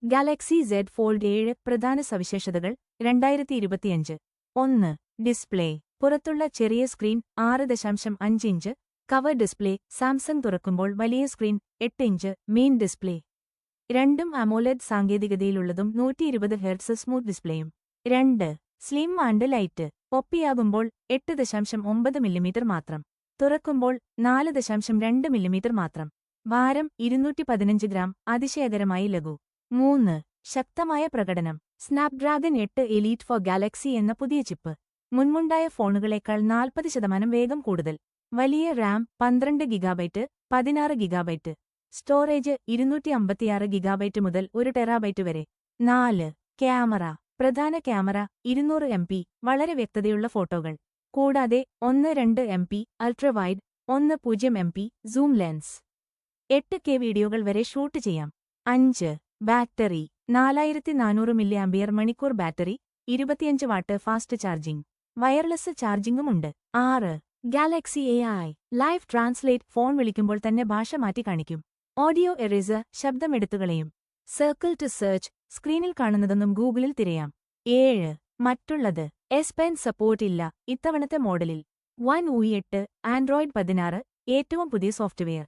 Galaxy Z fold 7 പ്രധാന സവിശേഷതകൾ 2025 1. Display പുറത്തുള്ള ചെറിയ screen 6.5 inch cover display Samsung തുറക്കുമ്പോൾ വലിയ സ്ക്രീൻ 8 ഇഞ്ച് മെയിൻ ഡിസ്പ്ലേ രണ്ടും അമോലെഡ് സാങ്കേതികതയിലുള്ളതും 120 ഹെർട്സ് സ്മൂത്ത് ഡിസ്പ്ലേയും 2. സ്ലിം ആൻഡ് ലൈറ്റ് ഒപ്പിയാകുമ്പോൾ 8.9 മില്ലിമീറ്റർ മാത്രം തുറക്കുമ്പോൾ 4.2 മില്ലിമീറ്റർ മാത്രം ഭാരം 215 ഗ്രാം അതിശയകരമായി ലഘു 3. ശക്തമായ പ്രകടനം സ്നാപ്ഡ്രാഗൺ 8 എലീറ്റ് ഫോർ ഗാലക്സി എന്ന പുതിയ ചിപ്പ് മുൻമുണ്ടായ ഫോണുകളേക്കാൾ 40% വേഗം കൂടുതൽ വലിയ Ram 12 gigabyte 16 gigabyte storage 256 gigabyte മുതൽ 1 ടെറാബൈറ്റ് വരെ 4. ക്യാമറ പ്രധാന ക്യാമറ 200 MP വളരെ വ്യക്തതയുള്ള ഫോട്ടോകൾ കൂടാതെ 1.2 MP ultrawide 1.0 MP zoom lens 8K വീഡിയോകൾ വരെ ഷൂട്ട് ചെയ്യാം 5. ബാറ്ററി 4400 mAh മണിക്കൂർ battery 25 watt fast charging wireless ചാർജിംഗുമുണ്ട് 6. Galaxy AI live translate phone വിളിക്കുമ്പോൾ തന്നെ ഭാഷ മാറ്റി കാണിക്കും ഓഡിയോ എറേസർ ശബ്ദമെടുത്തുകളയും സർക്കിൾ ടു സെർച്ച് സ്ക്രീനിൽ കാണുന്നതൊന്നും ഗൂഗിളിൽ തിരയാം 7. മറ്റുള്ളത് എസ് പെൻ സപ്പോർട്ട് ഇല്ല ഇത്തവണത്തെ മോഡലിൽ One UI 8 ആൻഡ്രോയിഡ് 16 ഏറ്റവും പുതിയ സോഫ്റ്റ്വെയർ